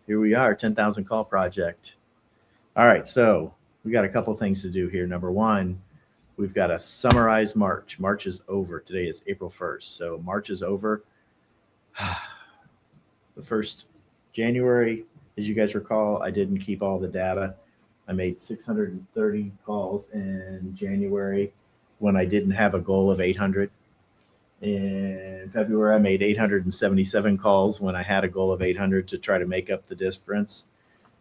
Here we are, 10,000 call project. All right, so we got a couple things to do here. Number one, we've got to summarize March. March is over. Today is April 1st. So March is over. The first January, as you guys recall, I didn't keep all the data. I made 630 calls in January when I didn't have a goal of 800. In February, I made 877 calls when I had a goal of 800 to try to make up the difference.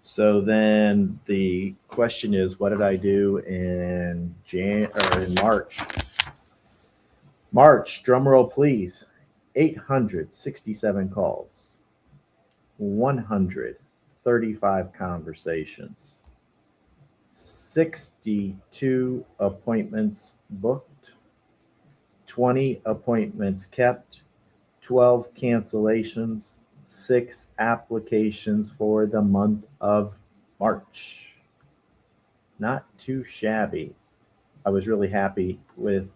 So then the question is, what did I do in March? March, drum roll please. 867 calls, 135 conversations, 62 appointments booked, 20 appointments kept, 12 cancellations, 6 applications for the month of March. Not too shabby. I was really happy with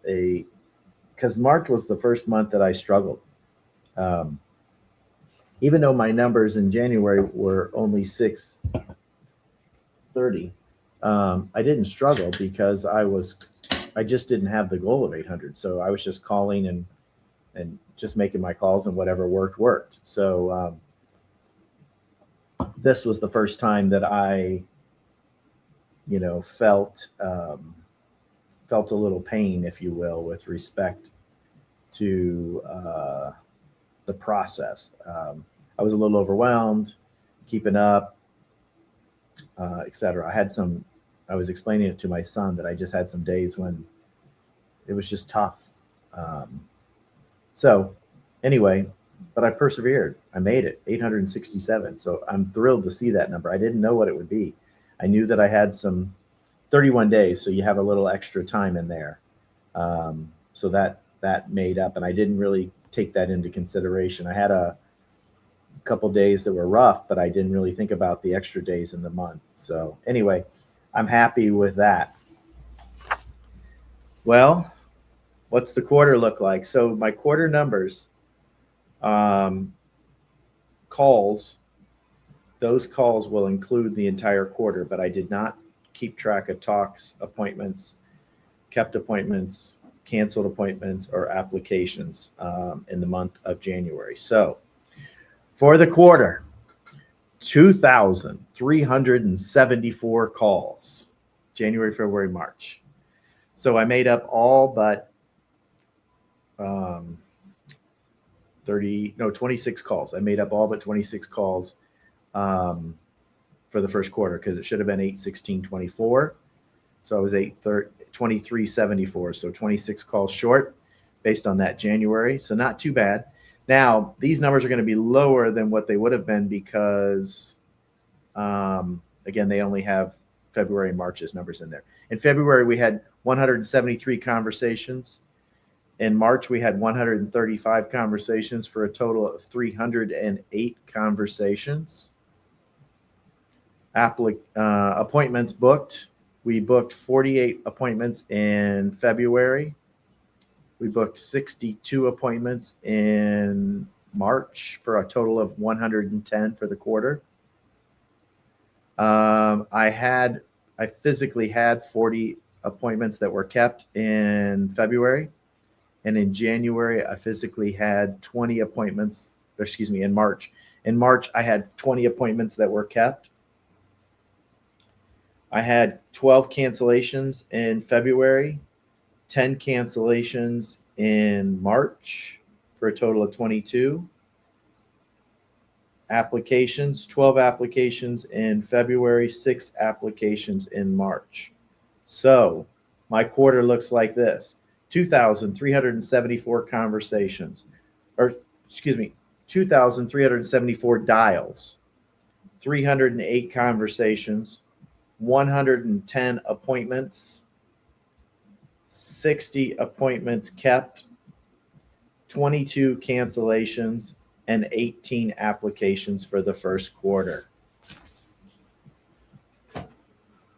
because March was the first month that I struggled. Even though my numbers in January were only 630, I didn't struggle because I just didn't have the goal of 800. So I was just calling and just making my calls, and whatever worked. So this was the first time that I, felt a little pain, if you will, with respect to the process. I was a little overwhelmed, keeping up, etc. I was explaining it to my son that I just had some days when it was just tough. So anyway, but I persevered. I made it, 867. So I'm thrilled to see that number. I didn't know what it would be. I knew that I had some 31 days, so you have a little extra time in there. So that made up, and I didn't really take that into consideration. I had a couple days that were rough, but I didn't really think about the extra days in the month. So anyway, I'm happy with that. Well, what's the quarter look like? So my quarter numbers, calls, those calls will include the entire quarter, but I did not keep track of talks, appointments, kept appointments, canceled appointments, or applications in the month of January. So for the quarter, 2,374 calls, January, February, March. So I made up all but 26 calls. I made up all but 26 calls for the first quarter, because it should have been 816.24. So I was 2374. So 26 calls short based on that January. So not too bad. Now, these numbers are going to be lower than what they would have been because, again, they only have February and March's numbers in there. In February, we had 173 conversations. In March, we had 135 conversations for a total of 308 conversations. Appointments booked. We booked 48 appointments in February. We booked 62 appointments in March for a total of 110 for the quarter. I physically had 40 appointments that were kept in February. And in January, I physically had 20 appointments, in March. In March, I had 20 appointments that were kept. I had 12 cancellations in February, 10 cancellations in March for a total of 22. Applications, 12 applications in February, 6 applications in March. So my quarter looks like this: 2,374 conversations, 2,374 dials, 308 conversations, 110 appointments, 60 appointments kept, 22 cancellations, and 18 applications for the first quarter.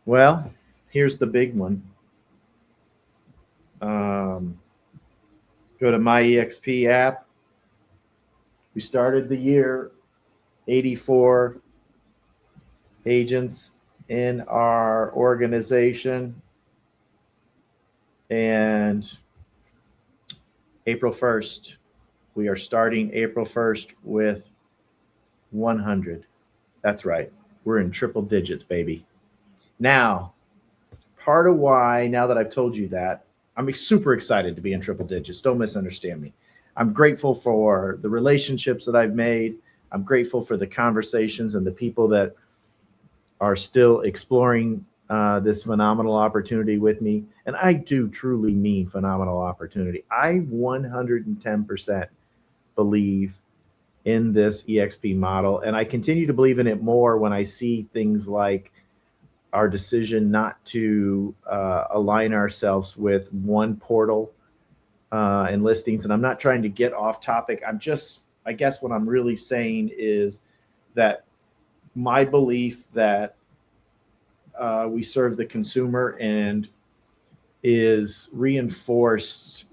Well, here's the big one. Go to my EXP app. We started the year 84 agents in our organization. And April 1st, we are starting April 1st with 100. That's right. We're in triple digits, baby. Now, part of why, now that I've told you that, I'm super excited to be in triple digits. Don't misunderstand me. I'm grateful for the relationships that I've made. I'm grateful for the conversations and the people that are still exploring this phenomenal opportunity with me. And I do truly mean phenomenal opportunity. I 110% believe in this EXP model. And I continue to believe in it more when I see things like our decision not to align ourselves with one portal and listings. And I'm not trying to get off topic. I guess what I'm really saying is that my belief that we serve the consumer and is reinforced.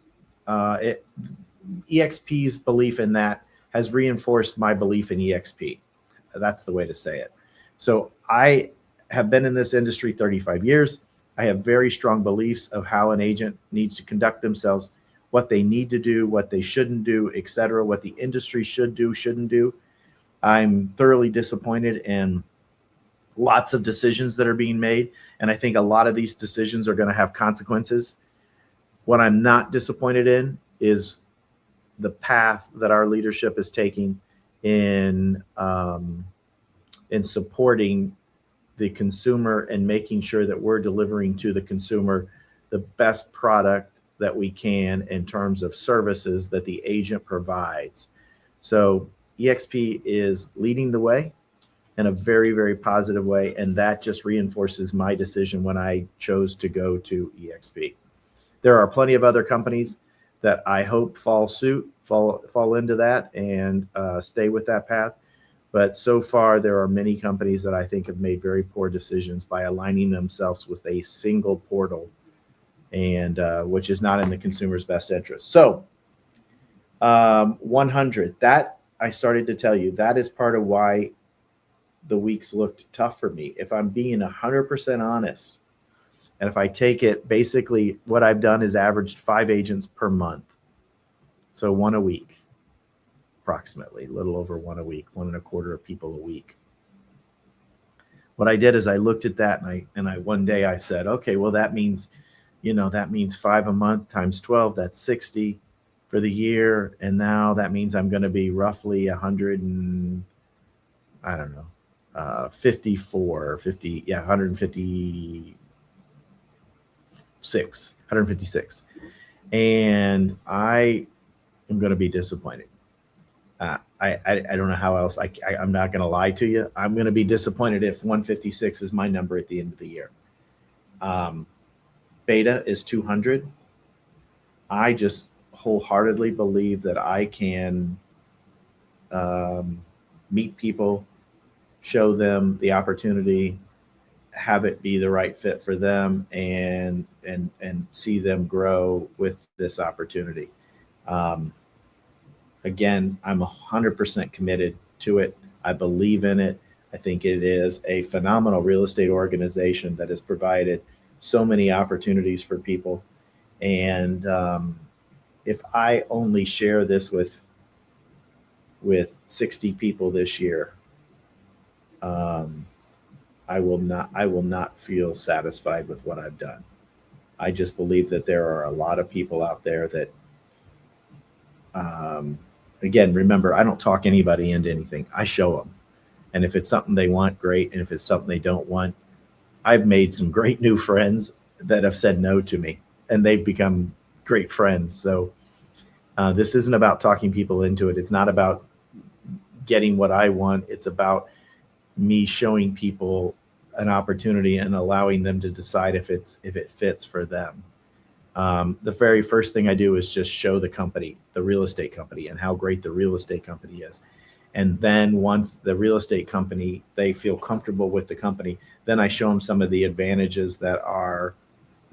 EXP's belief in that has reinforced my belief in EXP. That's the way to say it. So I have been in this industry 35 years. I have very strong beliefs of how an agent needs to conduct themselves, what they need to do, what they shouldn't do, et cetera, what the industry should do, shouldn't do. I'm thoroughly disappointed in lots of decisions that are being made. And I think a lot of these decisions are going to have consequences. What I'm not disappointed in is the path that our leadership is taking in supporting the consumer and making sure that we're delivering to the consumer the best product that we can in terms of services that the agent provides. So EXP is leading the way in a very, very positive way. And that just reinforces my decision when I chose to go to EXP. There are plenty of other companies that I hope fall into that and stay with that path. But so far, there are many companies that I think have made very poor decisions by aligning themselves with a single portal, and which is not in the consumer's best interest. So 100, that I started to tell you, that is part of why the weeks looked tough for me. If I'm being 100% honest, and if I take it, basically what I've done is averaged 5 agents per month. So 1 a week, approximately, a little over 1 a week, 1.25 people a week. What I did is I looked at that and I one day I said, okay, well, that means 5 a month times 12, that's 60 for the year. And now that means I'm going to be roughly 156. And I am going to be disappointed. I don't know how else. I'm not going to lie to you. I'm going to be disappointed if 156 is my number at the end of the year. Beta is 200. I just wholeheartedly believe that I can meet people, show them the opportunity, have it be the right fit for them, and see them grow with this opportunity. Again, I'm 100% committed to it. I believe in it. I think it is a phenomenal real estate organization that has provided so many opportunities for people. And if I only share this with 60 people this year, I will not feel satisfied with what I've done. I just believe that there are a lot of people out there that, again, remember, I don't talk anybody into anything. I show them. And if it's something they want, great. And if it's something they don't want, I've made some great new friends that have said no to me, and they've become great friends. So this isn't about talking people into it. It's not about getting what I want. It's about me showing people an opportunity and allowing them to decide if it fits for them. The very first thing I do is just show the company, the real estate company, and how great the real estate company is. And then once the real estate company, they feel comfortable with the company, then I show them some of the advantages that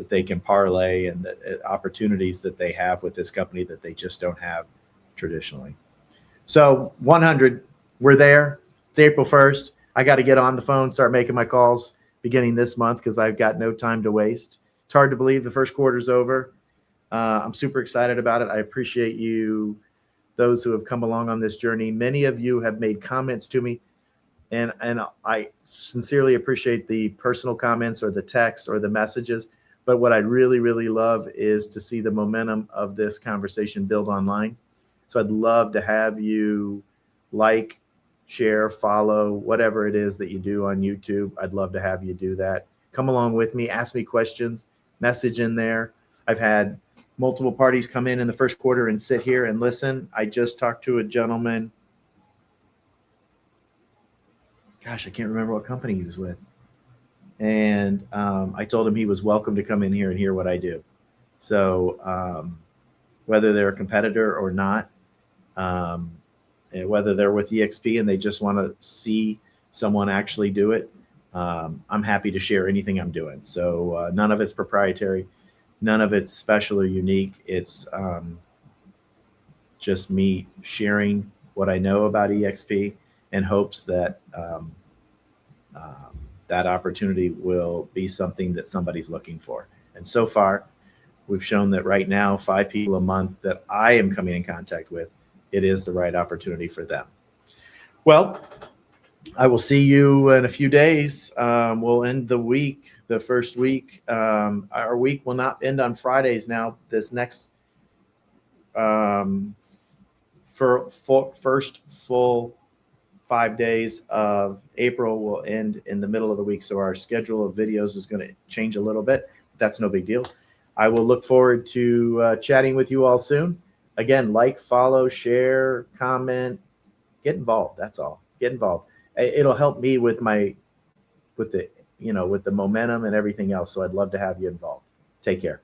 they can parlay, and the opportunities that they have with this company that they just don't have traditionally. So 100, we're there. It's April 1st. I got to get on the phone, start making my calls beginning this month because I've got no time to waste. It's hard to believe the first quarter's over. I'm super excited about it. I appreciate you, those who have come along on this journey. Many of you have made comments to me, and I sincerely appreciate the personal comments or the texts or the messages. But what I'd really, really love is to see the momentum of this conversation build online. So I'd love to have you like, share, follow, whatever it is that you do on YouTube. I'd love to have you do that. Come along with me, ask me questions, message in there. I've had multiple parties come in the first quarter and sit here and listen. I just talked to a gentleman. Gosh, I can't remember what company he was with. And I told him he was welcome to come in here and hear what I do. So whether they're a competitor or not, and whether they're with EXP and they just want to see someone actually do it, I'm happy to share anything I'm doing. So none of it's proprietary. None of it's special or unique. It's just me sharing what I know about EXP in hopes that that opportunity will be something that somebody's looking for. And so far, we've shown that right now, 5 people a month that I am coming in contact with, it is the right opportunity for them. Well, I will see you in a few days. We'll end the week, the first week. Our week will not end on Fridays now. This next first full 5 days of April will end in the middle of the week. So our schedule of videos is going to change a little bit. That's no big deal. I will look forward to chatting with you all soon. Again, like, follow, share, comment, get involved. That's all. Get involved. It'll help me with the momentum and everything else. So I'd love to have you involved. Take care.